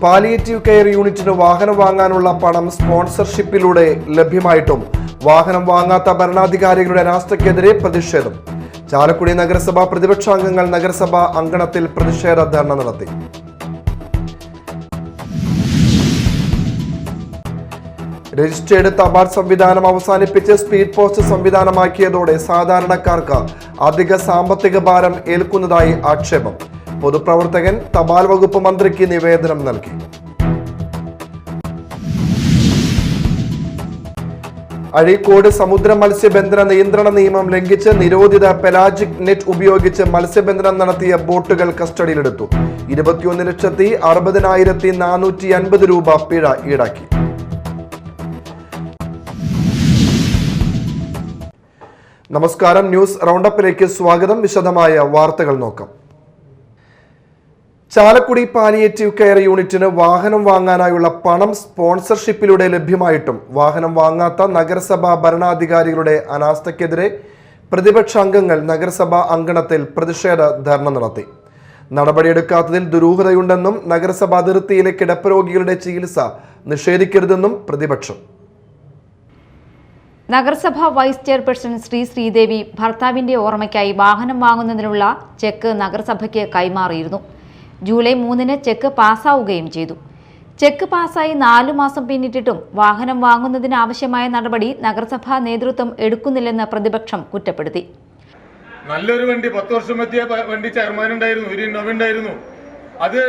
Palliative care യൂണിറ്റിന് വാഹനം വാങ്ങാനുള്ള പണം സ്പോൺസർഷിപ്പിലൂടെ ലഭ്യമായിട്ടും വാഹനം വാങ്ങാത്ത ഭരണാധികാരികളുടെ അനാസ്ഥയ്ക്കെതിരെ പ്രതിഷേധം. ചാലക്കുടി നഗരസഭ പ്രതിപക്ഷാംഗങ്ങൾ നഗരസഭാ അങ്കണത്തിൽ പ്രതിഷേധ ധർണ നടത്തി. രജിസ്റ്റേർഡ് തപാൽ സംവിധാനം അവസാനിപ്പിച്ച് സ്പീഡ് പോസ്റ്റ് സംവിധാനമാക്കിയതോടെ സാധാരണക്കാർക്ക് അധിക സാമ്പത്തിക ഭാരം ഏൽക്കുന്നതായി ആക്ഷേപം. പൊതുപ്രവർത്തകൻ തപാൽ വകുപ്പ് മന്ത്രിക്ക് നിവേദനം നൽകി. അഴീക്കോട് സമുദ്ര മത്സ്യബന്ധന നിയന്ത്രണ നിയമം ലംഘിച്ച് നിരോധിത പെലാജിക് നെറ്റ് ഉപയോഗിച്ച് മത്സ്യബന്ധനം നടത്തിയ ബോട്ടുകൾ കസ്റ്റഡിയിലെടുത്തു. 21,60,450 രൂപ പിഴ ഈടാക്കി. നമസ്കാരം, ന്യൂസ് റൗണ്ടപ്പിലേക്ക് സ്വാഗതം. വിശദമായ വാർത്തകൾ നോക്കാം. ചാലക്കുടി പാലിയേറ്റീവ് കെയർ യൂണിറ്റിന് വാഹനം വാങ്ങാനായുള്ള പണം സ്പോൺസർഷിപ്പിലൂടെ ലഭ്യമായിട്ടും വാഹനം വാങ്ങാത്ത നഗരസഭാ ഭരണാധികാരികളുടെ അനാസ്ഥയ്ക്കെതിരെ പ്രതിപക്ഷാംഗങ്ങൾ നഗരസഭാ അങ്കണത്തിൽ പ്രതിഷേധ ധർണ നടത്തി. നടപടിയെടുക്കാത്തതിൽ ദുരൂഹതയുണ്ടെന്നും നഗരസഭ അതിർത്തിയിലെ കിടപ്പ് രോഗികളുടെ ചികിത്സ നിഷേധിക്കരുതെന്നും പ്രതിപക്ഷം. നഗരസഭ വൈസ് ചെയർപേഴ്സൺ ശ്രീദേവി ഭർത്താവിന്റെ ഓർമ്മയ്ക്കായി വാഹനം വാങ്ങുന്നതിനുള്ള ചെക്ക് നഗരസഭയ്ക്ക് കൈമാറിയിരുന്നു. ജൂലൈ 3-ന് ചെക്ക് പാസ്സാവുകയും ചെയ്തു. ചെക്ക് പാസ്സായി 4 മാസം പിന്നിട്ടിട്ടും വാഹനം വാങ്ങുന്നതിനാവശ്യമായ നടപടി നഗരസഭാ നേതൃത്വം എടുക്കുന്നില്ലെന്ന് പ്രതിപക്ഷം കുറ്റപ്പെടുത്തി. നല്ലൊരു വണ്ടി 10 വർഷം എത്തിയ വണ്ടി ചെയർമാൻ ഉണ്ടായിരുന്നു, ഒരു ഇന്നോവ ഉണ്ടായിരുന്നു. അത്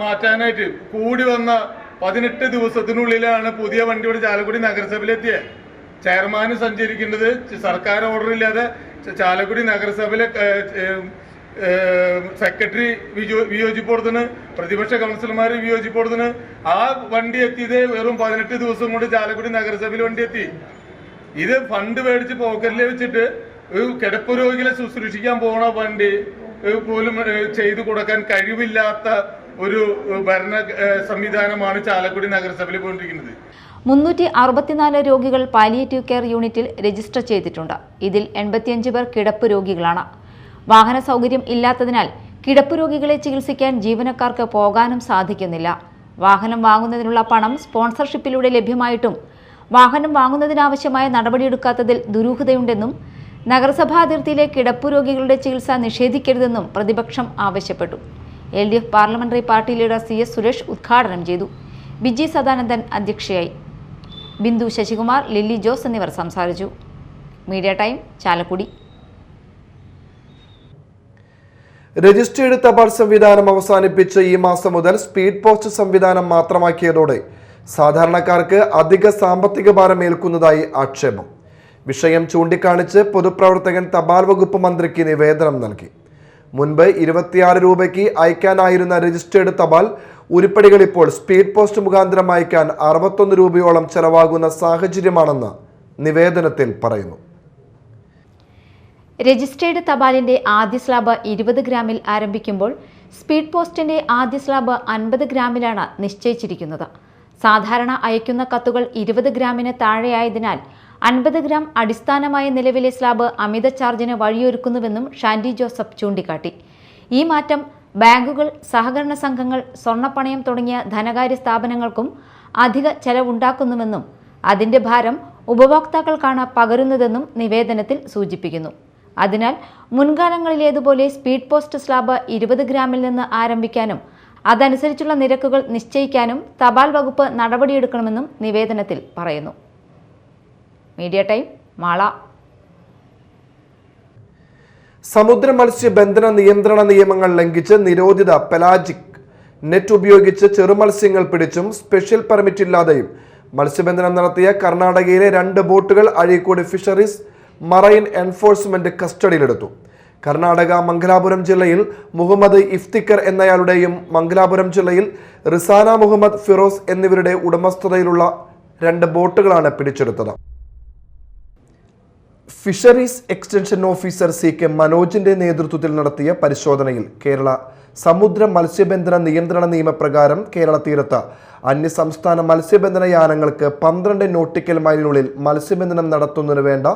മാറ്റാനായിട്ട് കൂടി വന്ന 18 ദിവസത്തിനുള്ളിലാണ് പുതിയ വണ്ടിയുടെ ചാലക്കുടി നഗരസഭയിലെത്തിയത്. ചെയർമാന് സഞ്ചരിക്കേണ്ടത് സർക്കാർ ഓർഡർ ഇല്ലാതെ ചാലക്കുടി നഗരസഭയിലെ സെക്രട്ടറി വിയോജിപ്പോടത്തിന്, പ്രതിപക്ഷ കൗൺസിലർമാർ വിയോജിപ്പോടത്തിന്. ആ വണ്ടി എത്തിയത് വെറും 18 ദിവസം കൊണ്ട് ചാലക്കുടി നഗരസഭയിൽ വണ്ടി എത്തി. ഇത് ഫണ്ട് മേടിച്ച് പോക്കറ്റിൽ വെച്ചിട്ട് കിടപ്പ് രോഗികളെ ശുശ്രൂഷിക്കാൻ പോണ വണ്ടി പോലും ചെയ്തു കൊടുക്കാൻ കഴിവില്ലാത്ത ഒരു ഭരണ സംവിധാനമാണ് ചാലക്കുടി നഗരസഭയിൽ പോയിരിക്കുന്നത്. 364 രോഗികൾ പാലിയേറ്റീവ് കെയർ യൂണിറ്റിൽ രജിസ്റ്റർ ചെയ്തിട്ടുണ്ട്. ഇതിൽ 85 പേർ കിടപ്പ് രോഗികളാണ്. വാഹന സൗകര്യം ഇല്ലാത്തതിനാൽ കിടപ്പ് രോഗികളെ ചികിത്സിക്കാൻ ജീവനക്കാർക്ക് പോകാനും സാധിക്കുന്നില്ല. വാഹനം വാങ്ങുന്നതിനുള്ള പണം സ്പോൺസർഷിപ്പിലൂടെ ലഭ്യമായിട്ടും വാഹനം വാങ്ങുന്നതിനാവശ്യമായ നടപടിയെടുക്കാത്തതിൽ ദുരൂഹതയുണ്ടെന്നും നഗരസഭാ അതിർത്തിയിലെ കിടപ്പ് രോഗികളുടെ ചികിത്സ നിഷേധിക്കരുതെന്നും പ്രതിപക്ഷം ആവശ്യപ്പെട്ടു. LDF parliamentary party leader CS Suresh ഉദ്ഘാടനം ചെയ്തു. ബിജി സദാനന്ദൻ അധ്യക്ഷയായി. ബിന്ദു ശശികുമാർ, ലില്ലി ജോസ് എന്നിവർ സംസാരിച്ചു. Media time, Chalakudy. രജിസ്റ്റേർഡ് തപാൽ സംവിധാനം അവസാനിപ്പിച്ച് ഈ മാസം മുതൽ സ്പീഡ് പോസ്റ്റ് സംവിധാനം മാത്രമാക്കിയതോടെ സാധാരണക്കാർക്ക് അധിക സാമ്പത്തിക ഭാരം ഏൽക്കുന്നതായി ആക്ഷേപം. വിഷയം ചൂണ്ടിക്കാണിച്ച് പൊതുപ്രവർത്തകൻ തപാൽ വകുപ്പ് മന്ത്രിക്ക് നിവേദനം നൽകി. മുൻപ് 26 രൂപയ്ക്ക് അയക്കാനായിരുന്ന രജിസ്റ്റേർഡ് തപാൽ ഉരുപ്പടികൾ ഇപ്പോൾ സ്പീഡ് പോസ്റ്റ് മുഖാന്തരം അയക്കാൻ 61 രൂപയോളം ചെലവാകുന്ന സാഹചര്യമാണെന്ന് നിവേദനത്തിൽ പറയുന്നു. രജിസ്റ്റേർഡ് തപാലിന്റെ ആദ്യ സ്ലാബ് 20 ഗ്രാമിൽ ആരംഭിക്കുമ്പോൾ സ്പീഡ് പോസ്റ്റിന്റെ ആദ്യ സ്ലാബ് 50 ഗ്രാമിലാണ് നിശ്ചയിച്ചിരിക്കുന്നത്. സാധാരണ അയക്കുന്ന കത്തുകൾ 20 ഗ്രാമിന് താഴെയായതിനാൽ 50 ഗ്രാം അടിസ്ഥാനമായ നിലവിലെ സ്ലാബ് അമിത ചാർജിന് വഴിയൊരുക്കുന്നുവെന്നും ഷാൻഡി ജോസഫ് ചൂണ്ടിക്കാട്ടി. ഈ മാറ്റം ബാങ്കുകൾ, സഹകരണ സംഘങ്ങൾ, സ്വർണ്ണപ്പണയം തുടങ്ങിയ ധനകാര്യ സ്ഥാപനങ്ങൾക്കും അധിക ചെലവുണ്ടാക്കുന്നുവെന്നും അതിന്റെ ഭാരം ഉപഭോക്താക്കൾക്കാണ് പകരുന്നതെന്നും നിവേദനത്തിൽ സൂചിപ്പിക്കുന്നു. അതിനാൽ മുൻകാലങ്ങളിലേതുപോലെ സ്പീഡ് പോസ്റ്റ് സ്ലാബ് 20 ഗ്രാമിൽ നിന്ന് ആരംഭിക്കാനും അതനുസരിച്ചുള്ള നിരക്കുകൾ നിശ്ചയിക്കാനും തപാൽ വകുപ്പ് നടപടിയെടുക്കണമെന്നും നിവേദനത്തിൽ പറയുന്നു. Media time, Mala. സമുദ്ര മത്സ്യബന്ധന നിയന്ത്രണ നിയമങ്ങൾ ലംഘിച്ച് നിരോധിത പെലാജിക് നെറ്റ് ഉപയോഗിച്ച് ചെറുമത്സ്യങ്ങൾ പിടിച്ചും സ്പെഷ്യൽ പെർമിറ്റ് ഇല്ലാതെയും മത്സ്യബന്ധനം നടത്തിയ കർണാടകയിലെ 2 ബോട്ടുകൾ അഴീക്കോട് ഫിഷറീസ് മറൈൻ എൻഫോഴ്സ്മെന്റ് കസ്റ്റഡിയിലെടുത്തു. കർണാടക മംഗലാപുരം ജില്ലയിൽ മുഹമ്മദ് ഇഫ്തിക്കർ എന്നയാളുടെയും മംഗലാപുരം ജില്ലയിൽ റിസാന മുഹമ്മദ് ഫിറോസ് എന്നിവരുടെ ഉടമസ്ഥതയിലുള്ള 2 ബോട്ടുകളാണ് പിടിച്ചെടുത്തത്. ഫിഷറീസ് എക്സ്റ്റൻഷൻ ഓഫീസർ CK മനോജിന്റെ നേതൃത്വത്തിൽ നടത്തിയ പരിശോധനയിൽ കേരള സമുദ്ര മത്സ്യബന്ധന നിയന്ത്രണ നിയമപ്രകാരം കേരള തീരത്ത് അന്യസംസ്ഥാന മത്സ്യബന്ധന യാനങ്ങൾക്ക് 12 നോട്ടിക്കൽ മൈലിനുള്ളിൽ മത്സ്യബന്ധനം നടത്തുന്നതിന് വേണ്ട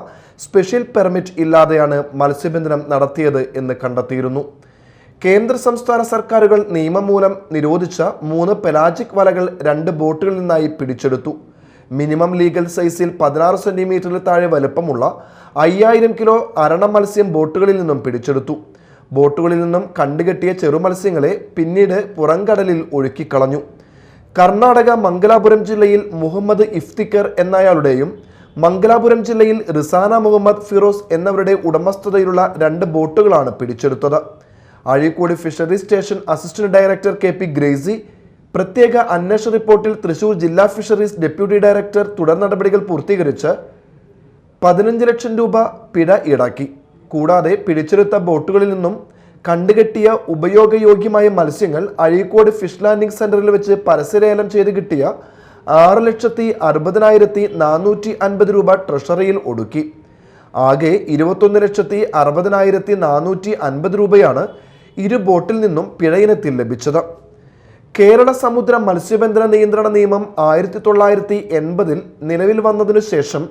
സ്പെഷ്യൽ പെർമിറ്റ് ഇല്ലാതെയാണ് മത്സ്യബന്ധനം നടത്തിയത് എന്ന് കണ്ടെത്തിയിരുന്നു. കേന്ദ്ര സംസ്ഥാന സർക്കാരുകൾ നിയമം മൂലം നിരോധിച്ച 3 പെലാജിക് വലകൾ 2 ബോട്ടുകളിൽ നിന്നായി പിടിച്ചെടുത്തു. മിനിമം ലീഗൽ സൈസിൽ 16 സെന്റിമീറ്ററിൽ താഴെ വലുപ്പമുള്ള 5000 കിലോ അരണ മത്സ്യം ബോട്ടുകളിൽ നിന്നും പിടിച്ചെടുത്തു. ബോട്ടുകളിൽ നിന്നും കണ്ടുകെട്ടിയ ചെറുമത്സ്യങ്ങളെ പിന്നീട് പുറംകടലിൽ ഒഴുക്കിക്കളഞ്ഞു. കർണാടക മംഗലാപുരം ജില്ലയിൽ മുഹമ്മദ് ഇഫ്തിഖർ എന്നയാളുടെയും മംഗലാപുരം ജില്ലയിൽ റിസാന മുഹമ്മദ് ഫിറോസ് എന്നവരുടെ ഉടമസ്ഥതയിലുള്ള 2 ബോട്ടുകളാണ് പിടിച്ചെടുത്തത്. Azhikode fisheries station assistant director KP Gracy പ്രത്യേക അന്വേഷണ റിപ്പോർട്ടിൽ തൃശൂർ ജില്ലാ ഫിഷറീസ് ഡെപ്യൂട്ടി ഡയറക്ടർ തുടർ നടപടികൾ പൂർത്തീകരിച്ച് 15 ലക്ഷം രൂപ പിഴ ഈടാക്കി. കൂടാതെ പിടിച്ചെടുത്ത ബോട്ടുകളിൽ നിന്നും കണ്ടുകെട്ടിയ ഉപയോഗയോഗ്യമായ മത്സ്യങ്ങൾ അഴീക്കോട് ഫിഷ് ലാൻഡിംഗ് സെന്ററിൽ വെച്ച് പരസ്യലേലം ചെയ്ത് കിട്ടിയ 6,60,450 രൂപ ട്രഷറിയിൽ ഒടുക്കി. ആകെ 21,60,450 രൂപയാണ് ഇരു ബോട്ടിൽ നിന്നും പിഴയിനത്തിൽ ലഭിച്ചത്. കേരള സമുദ്ര മത്സ്യബന്ധന നിയന്ത്രണ നിയമം 1980 നിലവിൽ വന്നതിനു ശേഷം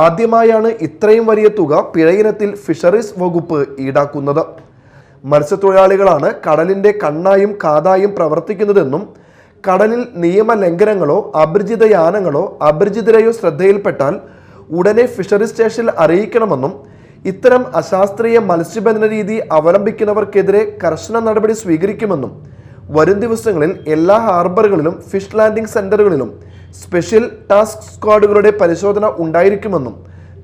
ആദ്യമായാണ് ഇത്രയും വലിയ തുക പിഴയിനത്തിൽ ഫിഷറീസ് വകുപ്പ് ഈടാക്കുന്നത്. മത്സ്യത്തൊഴിലാളികളാണ് കടലിന്റെ കണ്ണായും കാതായും പ്രവർത്തിക്കുന്നതെന്നും കടലിൽ നിയമലംഘനങ്ങളോ അപരിചിത യാനങ്ങളോ അപരിചിതരെയോ ശ്രദ്ധയിൽപ്പെട്ടാൽ ഉടനെ ഫിഷറീസ് സ്റ്റേഷനിൽ അറിയിക്കണമെന്നും ഇത്തരം അശാസ്ത്രീയ മത്സ്യബന്ധന രീതി അവലംബിക്കുന്നവർക്കെതിരെ കർശന നടപടി സ്വീകരിക്കുമെന്നും വരും ദിവസങ്ങളിൽ എല്ലാ ഹാർബറുകളിലും ഫിഷ് ലാൻഡിംഗ് സെന്ററുകളിലും സ്പെഷ്യൽ ടാസ്ക് സ്ക്വാഡുകളുടെ പരിശോധന ഉണ്ടായിരിക്കുമെന്നും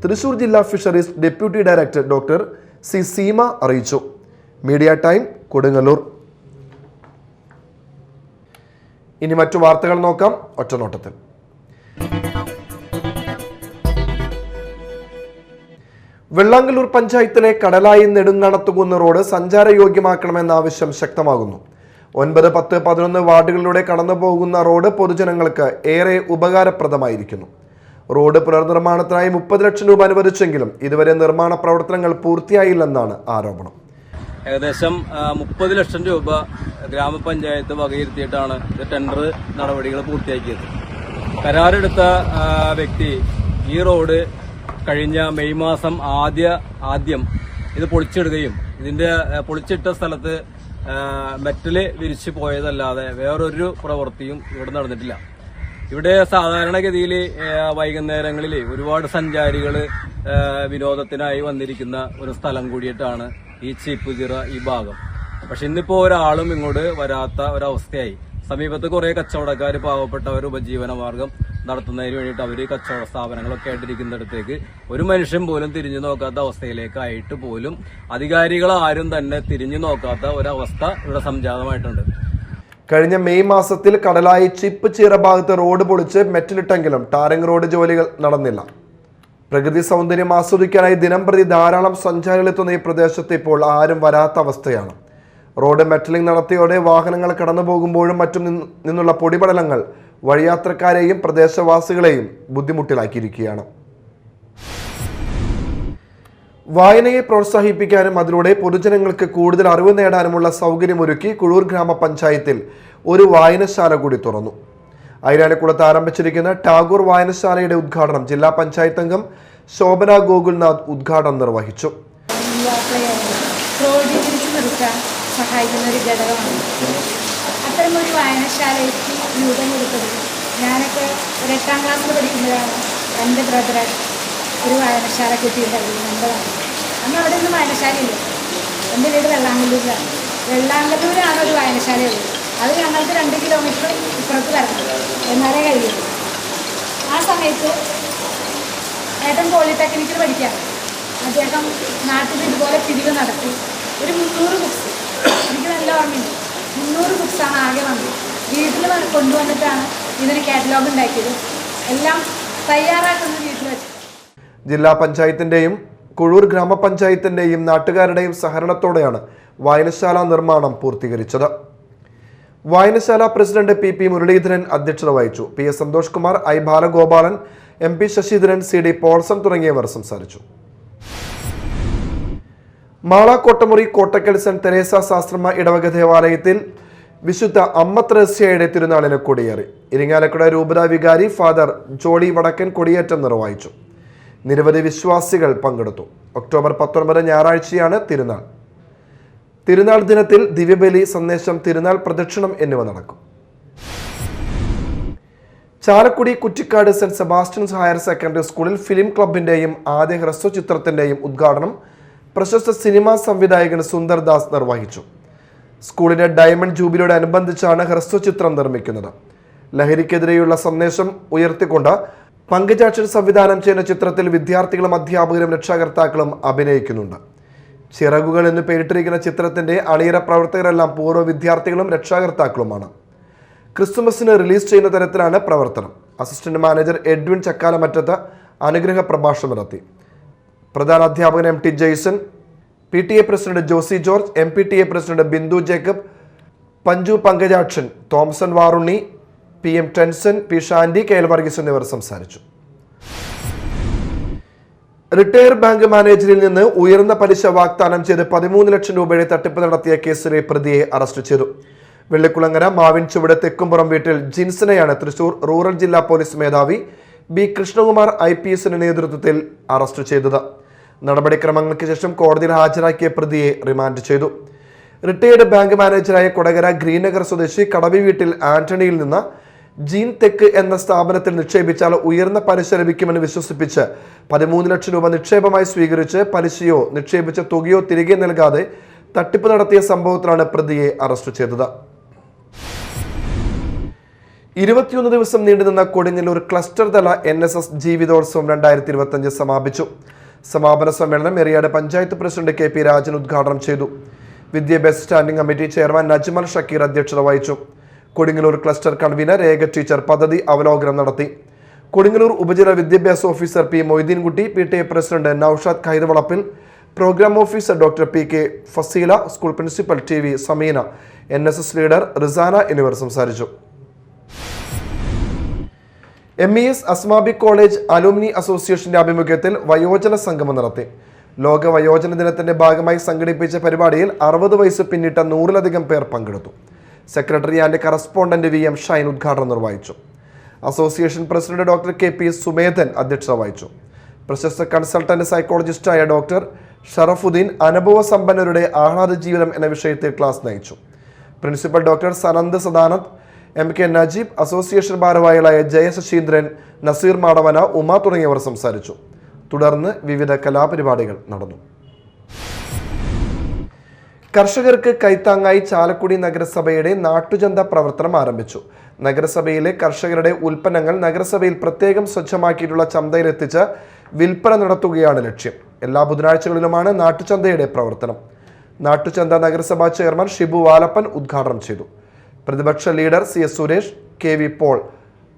തൃശൂർ ജില്ലാ fisheries deputy director doctor C Seema അറിയിച്ചു. Media time, Kodungallur. ഇനി മറ്റു വാർത്തകൾ നോക്കാം ഒറ്റനോട്ടത്തിൽ. വെള്ളാങ്കല്ലൂർ പഞ്ചായത്തിലെ കടലായി നെടുങ്ങണത്തുകുന്ന് റോഡ് സഞ്ചാരയോഗ്യമാക്കണമെന്ന ആവശ്യം ശക്തമാകുന്നു. 9, 10, 11 വാർഡുകളിലൂടെ കടന്നു പോകുന്ന റോഡ് പൊതുജനങ്ങൾക്ക് ഏറെ ഉപകാരപ്രദമായിരിക്കുന്നു. റോഡ് പുനർനിർമ്മാണത്തിനായി 30 ലക്ഷം രൂപ അനുവദിച്ചെങ്കിലും ഇതുവരെ നിർമ്മാണ പ്രവർത്തനങ്ങൾ പൂർത്തിയായില്ലെന്നാണ് ആരോപണം. ഏകദേശം 30 ലക്ഷം രൂപ ഗ്രാമപഞ്ചായത്ത് വകയിരുത്തിയിട്ടാണ് ടെൻഡർ നടപടികൾ പൂർത്തിയാക്കിയത്. കരാറെടുത്ത വ്യക്തി ഈ റോഡ് കഴിഞ്ഞ മെയ് മാസം ആദ്യം ഇത് പൊളിച്ചെടുക്കുകയും ഇതിന്റെ പൊളിച്ചിട്ട സ്ഥലത്ത് മെറ്റല് വിരിച്ചു പോയതല്ലാതെ വേറൊരു പ്രവൃത്തിയും ഇവിടെ നടന്നിട്ടില്ല. ഇവിടെ സാധാരണഗതിയിൽ വൈകുന്നേരങ്ങളിൽ ഒരുപാട് സഞ്ചാരികൾ വിനോദത്തിനായി വന്നിരിക്കുന്ന ഒരു സ്ഥലം കൂടിയിട്ടാണ് ഈ ചീപ്പുചിറ ഈ ഭാഗം. പക്ഷെ ഇന്നിപ്പോ ഒരാളും ഇങ്ങോട്ട് വരാത്ത ഒരവസ്ഥയായി. സമീപത്ത് കുറെ കച്ചവടക്കാർ പാവപ്പെട്ടവർ ഉപജീവന മാർഗം നടത്തുന്നതിന് വേണ്ടിയിട്ട് അവർ കച്ചവട സ്ഥാപനങ്ങളൊക്കെ ആയിട്ടിരിക്കുന്നിടത്തേക്ക് ഒരു മനുഷ്യൻ പോലും തിരിഞ്ഞു നോക്കാത്ത അവസ്ഥയിലേക്കായിട്ട് പോലും അധികാരികൾ ആരും തന്നെ തിരിഞ്ഞു നോക്കാത്ത ഒരവസ്ഥ ഇവിടെ സംജാതമായിട്ടുണ്ട്. കഴിഞ്ഞ മെയ് മാസത്തിൽ കടലായി ചിപ്പ് ചീറ ഭാഗത്ത് റോഡ് പൊളിച്ച് മെറ്റലിട്ടെങ്കിലും ടാറിംഗ് റോഡ് ജോലികൾ നടന്നില്ല. പ്രകൃതി സൗന്ദര്യം ആസ്വദിക്കാനായി ദിനംപ്രതി ധാരാളം സഞ്ചാരികൾ എത്തുന്ന ഈ പ്രദേശത്ത് ഇപ്പോൾ ആരും വരാത്ത അവസ്ഥയാണ്. റോഡ് മെറ്റലിംഗ് നടത്തിയോടെ വാഹനങ്ങൾ കടന്നു പോകുമ്പോഴും മറ്റും നിന്നുള്ള പൊടിപടലങ്ങൾ വഴിയാത്രക്കാരെയും പ്രദേശവാസികളെയും ബുദ്ധിമുട്ടിലാക്കിയിരിക്കുകയാണ്. വായനയെ പ്രോത്സാഹിപ്പിക്കാനും അതിലൂടെ പൊതുജനങ്ങൾക്ക് കൂടുതൽ അറിവ് നേടാനുമുള്ള സൗകര്യമൊരുക്കി കുഴൂർ ഗ്രാമപഞ്ചായത്തിൽ ഒരു വായനശാല കൂടി തുറന്നു. ഐരാണിക്കുളത്ത് ആരംഭിച്ചിരിക്കുന്ന ടാഗോർ വായനശാലയുടെ ഉദ്ഘാടനം ജില്ലാ പഞ്ചായത്ത് അംഗം ശോഭന ഗോകുൽനാഥ് ഉദ്ഘാടനം നിർവഹിച്ചു. സഹായിക്കുന്ന ഒരു ഘടകമാണ് അത്തരമൊരു വായനശാലയ്ക്ക് രൂപം കൊടുത്തത്. ഞാനൊക്കെ ഒരു 8ാം ക്ലാസ്സിൽ പഠിക്കുമ്പോഴാണ് എൻ്റെ ബ്രദർ ഒരു വായനശാല കിട്ടിയിട്ടുണ്ടായിരുന്നു നല്ലതാണ്. അന്ന് അവിടെ ഒന്നും വായനശാലയില്ല. എൻ്റെ വീട് വെള്ളാങ്കല്ലൂരിലാണ്. വെള്ളാങ്കല്ലൂരാണ് ഒരു വായനശാലയുള്ളത്. അത് ഞങ്ങൾക്ക് 2 കിലോമീറ്റർ ഇപ്പുറത്ത് വരണം എന്നാലേ കഴിയുള്ളൂ. ആ സമയത്ത് ഏട്ടൻ പോളിടെക്നിക്കിൽ പഠിക്കാം. അദ്ദേഹം നാട്ടിൽ ഇതുപോലെ പിരിവ് നടത്തി ഒരു 300 ബുക്സ്, എനിക്ക് നല്ല ഓർമ്മയുണ്ട്, 300 ബുക്സാണ് ആകെ വന്നത്. വീട്ടിൽ കൊണ്ടുവന്നിട്ടാണ് ഇതിന് കാറ്റലോഗ് ഉണ്ടാക്കിയത്. എല്ലാം തയ്യാറാക്കുന്നത് വീട്ടിൽ വെച്ച്. ജില്ലാ പഞ്ചായത്തിന്റെയും കുഴൂർ ഗ്രാമപഞ്ചായത്തിന്റെയും നാട്ടുകാരുടെയും സഹകരണത്തോടെയാണ് വായനശാല നിർമ്മാണം പൂർത്തീകരിച്ചത്. വായനശാല പ്രസിഡന്റ് PP മുരളീധരൻ അധ്യക്ഷത വഹിച്ചു. PS Santhosh Kumar, I Balagopalan, MP Sasidharan, CD Paulson തുടങ്ങിയവർ സംസാരിച്ചു. മാള കോട്ടമുറി കോട്ടക്കൽ സെന്റ് തെരേസ ശാസ്ത്രമ ഇടവക ദേവാലയത്തിൽ വിശുദ്ധ അമ്മ ത്രേസ്യയുടെ തിരുനാളിന് കൊടിയേറി. ഇരിങ്ങാലക്കുട രൂപത വികാരി ഫാദർ ജോളി വടക്കൻ കൊടിയേറ്റം നിർവഹിച്ചു. നിരവധി വിശ്വാസികൾ പങ്കെടുത്തു. ഒക്ടോബർ 19 ഞായറാഴ്ചയാണ് തിരുനാൾ. തിരുനാൾ ദിനത്തിൽ ദിവ്യബലി, സന്ദേശം, തിരുനാൾ പ്രദക്ഷിണം എന്നിവ നടക്കും. ചാലക്കുടി കുറ്റിക്കാട് സെന്റ് സെബാസ്റ്റ്യൻസ് ഹയർ സെക്കൻഡറി സ്കൂളിൽ ഫിലിം ക്ലബിന്റെയും ആദ്യ ഹ്രസ്വ ചിത്രത്തിന്റെയും ഉദ്ഘാടനം പ്രശസ്ത സിനിമാ സംവിധായകൻ സുന്ദർ ദാസ് നിർവഹിച്ചു. സ്കൂളിന്റെ ഡയമണ്ട് ജൂബിലിയോടനുബന്ധിച്ചാണ് ഹ്രസ്വ ചിത്രം നിർമ്മിക്കുന്നത്. ലഹരിക്കെതിരെയുള്ള സന്ദേശം ഉയർത്തിക്കൊണ്ട് പങ്കജാക്ഷൻ സംവിധാനം ചെയ്യുന്ന ചിത്രത്തിൽ വിദ്യാർത്ഥികളും അധ്യാപകരും രക്ഷാകർത്താക്കളും അഭിനയിക്കുന്നുണ്ട്. ചിറകുകൾ എന്ന് പേരിട്ടിരിക്കുന്ന ചിത്രത്തിന്റെ അണിയറ പ്രവർത്തകരെല്ലാം പൂർവ്വ വിദ്യാർത്ഥികളും രക്ഷാകർത്താക്കളുമാണ്. ക്രിസ്തുമസിന് റിലീസ് ചെയ്യുന്ന തരത്തിലാണ് പ്രവർത്തനം. അസിസ്റ്റന്റ് മാനേജർ എഡ്വിൻ ചക്കാലമറ്റത്ത് അനുഗ്രഹ പ്രഭാഷണം നടത്തി. പ്രധാന അധ്യാപകൻ MT Jaison, PTA president Josy George, MPTA president Bindu Jacob, Panchu Pankajakshan, Thomson Varunni, PM Tenson, P Shandy, KL Varghese എന്നിവർ സംസാരിച്ചു. റിട്ടയർ ബാങ്ക് മാനേജറിൽ നിന്ന് ഉയർന്ന പലിശ വാഗ്ദാനം ചെയ്ത് 13 ലക്ഷം രൂപയുടെ തട്ടിപ്പ് നടത്തിയ കേസിലെ പ്രതിയെ അറസ്റ്റ് ചെയ്തു. വെള്ളിക്കുളങ്ങര മാവിൻ ചുവട് തെക്കുംപുറം വീട്ടിൽ ജിൻസനെയാണ് തൃശൂർ റൂറൽ ജില്ലാ പോലീസ് മേധാവി B കൃഷ്ണകുമാർ IPSന്റെ നേതൃത്വത്തിൽ അറസ്റ്റ് ചെയ്തത്. നടപടിക്രമങ്ങൾക്ക് ശേഷം കോടതിയിൽ ഹാജരാക്കിയ പ്രതിയെ റിമാൻഡ് ചെയ്തു. റിട്ടയർഡ് ബാങ്ക് മാനേജറായ കൊടകര ഗ്രീനഗർ സ്വദേശി കടവി വീട്ടിൽ ആന്റണിയിൽ നിന്ന് ജീൻ തെക്ക് എന്ന സ്ഥാപനത്തിൽ നിക്ഷേപിച്ചാൽ ഉയർന്ന പലിശ ലഭിക്കുമെന്ന് വിശ്വസിപ്പിച്ച് 13 ലക്ഷം രൂപ നിക്ഷേപമായി സ്വീകരിച്ച് പലിശയോ നിക്ഷേപിച്ച തുകയോ തിരികെ നൽകാതെ തട്ടിപ്പ് നടത്തിയ സംഭവത്തിലാണ് പ്രതിയെ അറസ്റ്റ് ചെയ്തത്. 21 ദിവസം നീണ്ടുനിന്ന കൊടുങ്ങല്ലൂർ ക്ലസ്റ്റർ തല NSS ജീവിതോത്സവം 2025 സമാപിച്ചു. സമാപന സമ്മേളനം എറിയാട് പഞ്ചായത്ത് പ്രസിഡന്റ് KP രാജൻ ഉദ്ഘാടനം ചെയ്തു. വിദ്യാഭ്യാസ standing committee chairman Najmal Shakeer അധ്യക്ഷത വഹിച്ചു. Kodungallur cluster convener Rekha teacher പദ്ധതി അവലോകനം നടത്തി. കൊടുങ്ങല്ലൂർ ഉപജില്ലാ വിദ്യാഭ്യാസ officer P Moideenkutty, PTA president Naushad Khairavalappil, programme officer doctor PK Fasila, school principal TV Sameena, NSS leader Risana എന്നിവർ സംസാരിച്ചു. MES അസ്മാബി കോളേജ് അലുമിനി അസോസിയേഷന്റെ ആഭിമുഖ്യത്തിൽ വയോജന സംഗമം നടത്തി. ലോക വയോജന ദിനത്തിന്റെ ഭാഗമായി സംഘടിപ്പിച്ച പരിപാടിയിൽ 60 വയസ്സ് പിന്നിട്ട 100-ലധികം പേർ പങ്കെടുത്തു. Secretary and correspondent VM Shine ഉദ്ഘാടനം നിർവഹിച്ചു. Association president doctor KP Sumedhan അധ്യക്ഷത വഹിച്ചു. പ്രശസ്ത കൺസൾട്ടന്റ് സൈക്കോളജിസ്റ്റായ ഡോക്ടർ ഷറഫുദ്ദീൻ അനുഭവ സമ്പന്നരുടെ ആഹ്ലാദ ജീവിതം എന്ന വിഷയത്തിൽ ക്ലാസ് നയിച്ചു. Principal doctor Sanand Sadanand, MK Najeeb, association ഭാരവാഹികളായ ജയശശീന്ദ്രൻ, നസീർ മാടവന, ഉമ തുടങ്ങിയവർ സംസാരിച്ചു. തുടർന്ന് വിവിധ കലാപരിപാടികൾ നടന്നു. കർഷകർക്ക് കൈത്താങ്ങായി ചാലക്കുടി നഗരസഭയുടെ നാട്ടുചന്ത പ്രവർത്തനം ആരംഭിച്ചു. നഗരസഭയിലെ കർഷകരുടെ ഉൽപ്പന്നങ്ങൾ നഗരസഭയിൽ പ്രത്യേകം സ്വച്ഛമാക്കിയിട്ടുള്ള ചന്തയിലെത്തിച്ച് വിൽപ്പന നടത്തുകയാണ് ലക്ഷ്യം. എല്ലാ ബുധനാഴ്ചകളിലുമാണ് നാട്ടുചന്തയുടെ പ്രവർത്തനം. നാട്ടുചന്ത നഗരസഭാ ചെയർമാൻ ഷിബു വാലപ്പൻ ഉദ്ഘാടനം ചെയ്തു. പ്രതിപക്ഷ leader CS Suresh, KV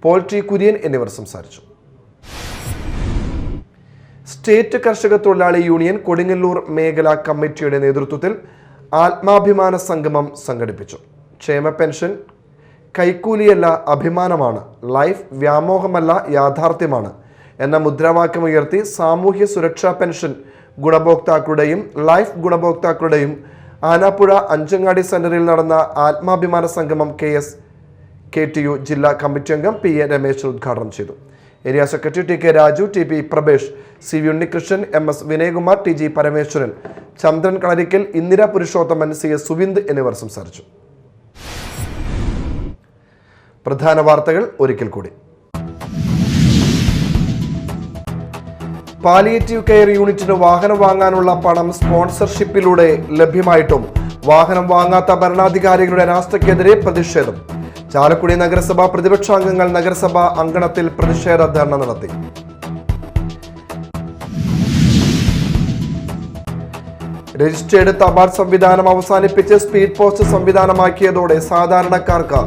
Paul T Kurian എന്നിവർ സംസാരിച്ചു. സ്റ്റേറ്റ് കർഷക തൊഴിലാളി യൂണിയൻ കൊടുങ്ങല്ലൂർ മേഖലാ കമ്മിറ്റിയുടെ നേതൃത്വത്തിൽ ആത്മാഭിമാന സംഗമം സംഘടിപ്പിച്ചു. ക്ഷേമ പെൻഷൻ കൈക്കൂലിയല്ല അഭിമാനമാണ്, ലൈഫ് വ്യാമോഹമല്ല യാഥാർത്ഥ്യമാണ് എന്ന മുദ്രാവാക്യമുയർത്തി സാമൂഹ്യ സുരക്ഷാ പെൻഷൻ ഗുണഭോക്താക്കളുടെയും ലൈഫ് ഗുണഭോക്താക്കളുടെയും ആനാപ്പുഴ അഞ്ചങ്ങാടി സെന്ററിൽ നടന്ന ആത്മാഭിമാന സംഗമം KSKTU ജില്ലാ കമ്മിറ്റി അംഗം PA രമേശ് ഉദ്ഘാടനം ചെയ്തു. Area secretary TK Raju, TP Prabhesh, CV Unnikrishnan, MS Vinayakumar, TG Parameswaran, Chandran Kalarikkal, Indira Purushothaman, CS Suvind എന്നിവർ സംസാരിച്ചു. പ്രധാന വാർത്തകൾ ഒരിക്കൽ കൂടി. പാലിയേറ്റീവ് കെയർ യൂണിറ്റിന് വാഹനം വാങ്ങാനുള്ള പണം സ്പോൺസർഷിപ്പിലൂടെ ലഭ്യമായിട്ടും വാഹനം വാങ്ങാത്ത ഭരണാധികാരികളുടെ അനാസ്ഥയ്ക്കെതിരെ പ്രതിഷേധം. ചാലക്കുടി നഗരസഭ പ്രതിപക്ഷാംഗങ്ങൾ നഗരസഭാ അങ്കണത്തിൽ പ്രതിഷേധ ധർണ നടത്തി. രജിസ്റ്റേർഡ് തപാൽ സംവിധാനം അവസാനിപ്പിച്ച് സ്പീഡ് പോസ്റ്റ് സംവിധാനമാക്കിയതോടെ സാധാരണക്കാർക്ക്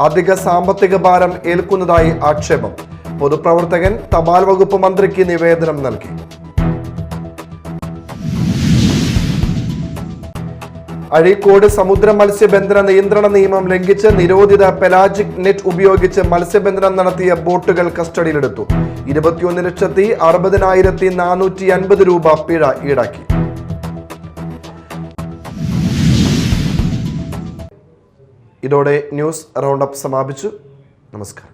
അധിക സാമ്പത്തിക ഭാരം ഏൽക്കുന്നതായി ആക്ഷേപം. പൊതുപ്രവർത്തകൻ തപാൽ വകുപ്പ് മന്ത്രിക്ക് നിവേദനം നൽകി. അഴീക്കോട് സമുദ്ര മത്സ്യബന്ധന നിയന്ത്രണ നിയമം ലംഘിച്ച് നിരോധിത പെലാജിക് നെറ്റ് ഉപയോഗിച്ച് മത്സ്യബന്ധനം നടത്തിയ ബോട്ടുകൾ കസ്റ്റഡിയിലെടുത്തു. 21,60,450 രൂപ പിഴ ഈടാക്കി. ഇതോടെ ന്യൂസ് റൗണ്ട് അപ്പ് സമാപിച്ചു. നമസ്കാരം.